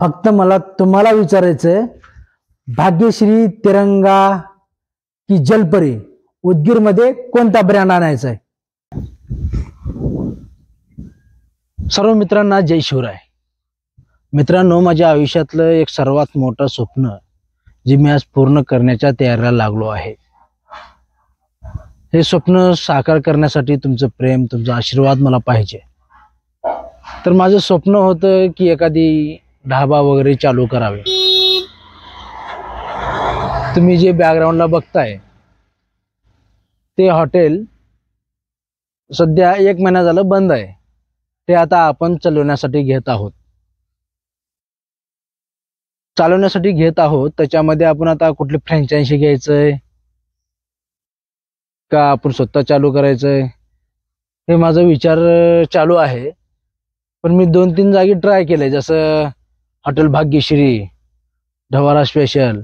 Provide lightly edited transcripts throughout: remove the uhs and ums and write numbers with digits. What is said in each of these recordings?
फक्त मला तुम्हाला विचारायचंय, भाग्यश्री, तिरंगा की जलपरी उदगीर मध्ये कोणता ब्रँड आणायचा आहे? सर्व मित्रांना जय शिवराय. मित्रांनो, माझ्या आयुष्यातलं एक सर्वात मोठं स्वप्न जे मी आज पूर्ण करण्याच्या तयारीला लागलो आहे. हे स्वप्न साकार करण्यासाठी तुमचं प्रेम, तुमचा आशीर्वाद मला पाहिजे. तर माझं स्वप्न होतं की एखादी ढाबा वगैरे चालू करावे. तुम्ही जे बॅकग्राऊंडला बघताय ते हॉटेल सध्या 1 महिना झालं बंद आहे. ते आता आपण चालवण्यासाठी घेत आहोत. त्याच्यामध्ये आपण आता कुठली फ्रँचायझी घ्यायचंय का आपण स्वतः चालू करायचंय हे माझा विचार चालू आहे. पण मी 2-3 जागी ट्राय केले, जसं हॉटेल भाग्यश्री, ढवारा स्पेशल,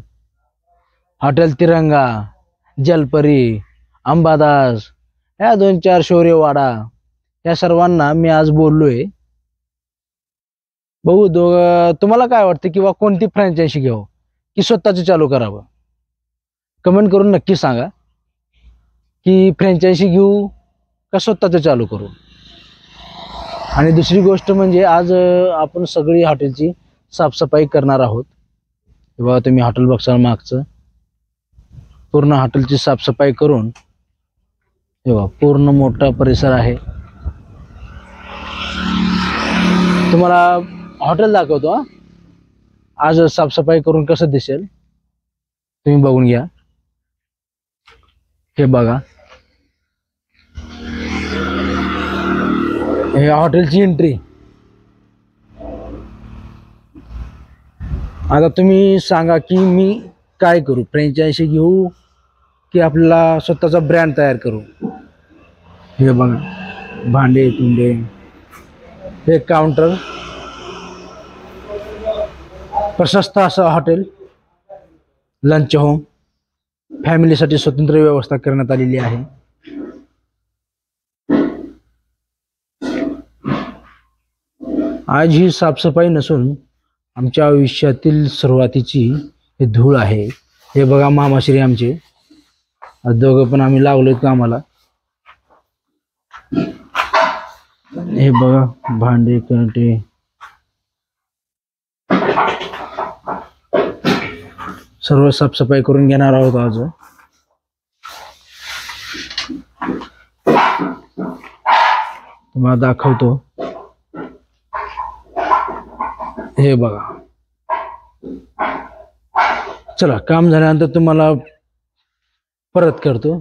हॉटेल तिरंगा, जलपरी, अंबादास, या 2-4 शौर्यवाडा, या सर्वांना मी आज बोललोय. बघू तुम्हाला काय वाटतं किंवा कोणती फ्रँचायझी घ्यावं की स्वतःच चालू करावं? कमेंट करून नक्की सांगा की फ्रँचायझी घेऊ का स्वतःच चालू करू. आणि दुसरी गोष्ट म्हणजे आज आपण सगळी हॉटेलची साफसफाई करणार आहोत. बघा, तुम्ही हॉटेल बघसाल मागचं पूर्ण हॉटेलची साफसफाई करून, बघा पूर्ण मोठा परिसर आहे. तुम्हाला हॉटेल दाखवतो. आज साफसफाई करून कसं दिसेल तुम्ही बघून घ्या. हे बघा, हे हॉटेलची एंट्री. आता तुम्ही सांगा की मी काय करू, फ्रँचायझी घेऊ की आपल्याला स्वतःचा ब्रँड तयार करू. हे बघा, भांडे कुंडे, हे काउंटर, प्रशस्त असं हॉटेल, लंच होम, फॅमिलीसाठी स्वतंत्र व्यवस्था करण्यात आलेली आहे. आज ही साफसफाई नसून आमच्या आयुष्यातील सुरुवातीची ही धूळ आहे. हे बघा, मामाश्री आमचे दोघं पण आम्ही लागलोय कामाला. हे बघा, भांडे कंटे, सर्व साफसफाई करून घेणार आहोत आज. तुम्हाला दाखवतो. हे बघा, चला काम झाल्यानंतर तुम्हाला परत करतो.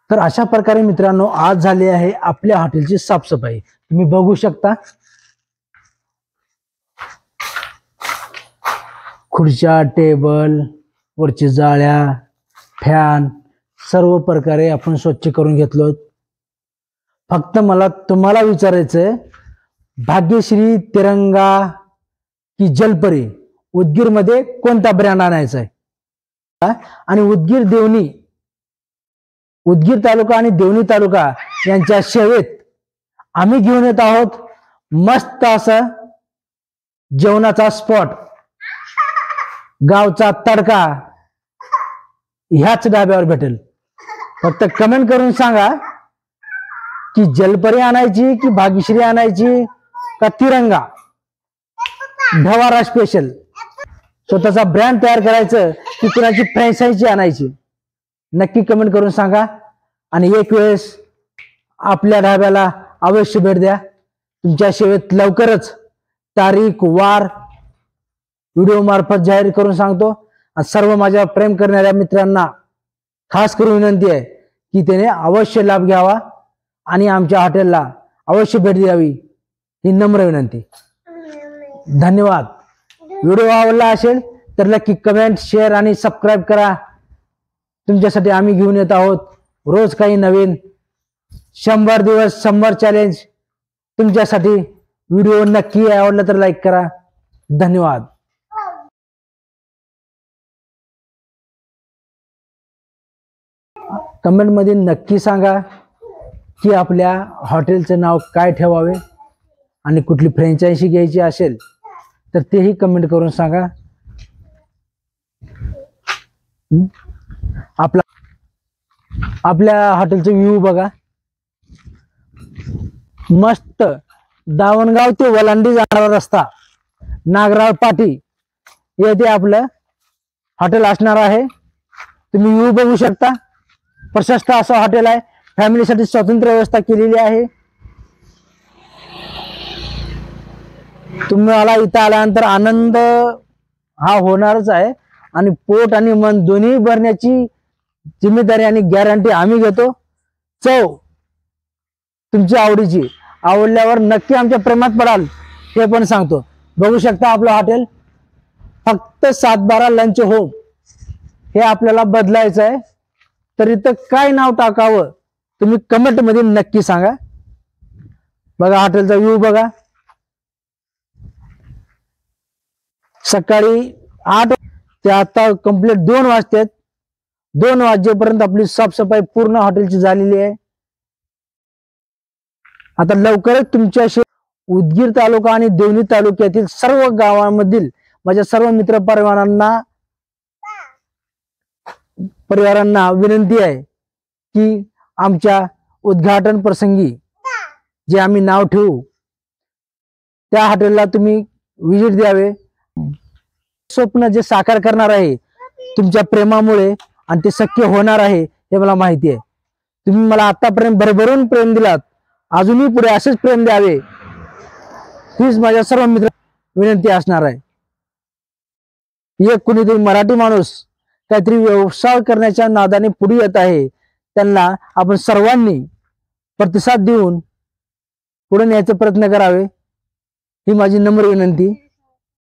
तर अशा प्रकारे मित्रांनो, आज झाली आहे आपल्या हॉटेलची साफसफाई. तुम्ही बघू शकता, खुर्च्या, टेबल, वरची जाळ्या, फॅन, सर्व प्रकारे आपण स्वच्छ करून घेतलो. फक्त मला तुम्हाला विचारायचंय, भाग्यश्री, तिरंगा की जलपरी उदगीर मध्ये कोणता ब्रँड आणायचा आहे? आणि उदगीर तालुका आणि देवणी तालुका यांच्या सेवेत आम्ही घेऊन येत आहोत मस्त असं जेवणाचा स्पॉट, गावचा तडका ह्याच डाब्यावर भेटेल. फक्त कमेंट करून सांगा की जलपरी आणायची की भाग्यश्री आणायची का तिरंगा, ढवारा स्पेशल. स्वतःचा ब्रँड तयार करायचं की कुणाची फ्रँचायझी आणायची, नक्की कमेंट करून सांगा. आणि एक वेळेस आपल्या ढाब्याला अवश्य भेट द्या. तुमच्या सेवेत लवकरच तारीख वार व्हिडिओ मार्फत जाहीर करून सांगतो. सर्व माझ्या प्रेम करणाऱ्या मित्रांना खास करून विनंती आहे की त्याने अवश्य लाभ घ्यावा आणि आमच्या हॉटेलला अवश्य भेट द्यावी ही नम्र विनंती. धन्यवाद. व्हिडिओ आवडला असेल तर नक्की कमेंट, शेअर आणि सबस्क्राईब करा. तुमच्यासाठी आम्ही घेऊन येत आहोत रोज काही नवीन. 100 दिवस 100 चॅलेंज तुमच्यासाठी. व्हिडिओ नक्की आवडला तर लाईक करा. धन्यवाद. कमेंट मध्ये नक्की सांगा की आपल्या हॉटेलचं नाव काय ठेवावे आणि कुठली फ्रँचायझी घ्यायची असेल तर तेही कमेंट करून सांगा. आपल्या हॉटेलचं व्ह्यू बघा. मस्त दावणगाव ते वलांडी जाणारा रस्ता, नागराळ पाटी येथे आपलं हॉटेल असणार आहे. तुम्ही व्ह्यू बघू शकता. प्रशस्त असं हॉटेल आहे. फॅमिलीसाठी स्वतंत्र व्यवस्था केलेली आहे. तुम्हाला इथं आल्यानंतर आनंद हा होणारच आहे आणि पोट आणि मन दोन्ही भरण्याची जिम्मेदारी आणि गॅरंटी आम्ही घेतो. चव तुमची आवडीची, आवडल्यावर नक्की आमच्या प्रेमात पडाल हे पण सांगतो. बघू शकता आपलं हॉटेल फक्त 7-12 लंच होम हे आपल्याला बदलायचं आहे. तर इथं काय नाव टाकावं तुम्ही कमेंट मध्ये नक्की सांगा. बघा हॉटेलचा व्ह्यू बघा. सकाळी 8 ते आता कंप्लीट 2 वाजतात. 2 वाजेपर्यंत आपली साफसफाई पूर्ण हॉटेलची झालेली आहे. आता लवकरच तुमच्याशी उदगीर तालुका आणि देवणी तालुक्यातील सर्व गावांमधील माझ्या सर्व मित्र परिवारांना विनंती आहे की आमच्या उद्घाटन प्रसंगी जे आम्ही नाव ठेवू त्या हॉटेलला तुम्ही विजिट द्यावे. स्वप्न जे साकार करणार आहे तुमच्या प्रेमामुळे आणि ते शक्य होणार आहे हे मला माहिती आहे. तुम्ही मला आतापर्यंत भरभरून प्रेम दिलात, अजूनही पुढे असेच प्रेम द्यावे हीच माझ्या सर्व मित्र विनंती असणार आहे. एक कुणीतरी मराठी माणूस काहीतरी व्यवसाय करण्याच्या नादाने पुढे येत आहे, त्यांना आपण सर्वांनी प्रतिसाद देऊन पुढे न्यायचा प्रयत्न करावे ही माझी नम्र विनंती.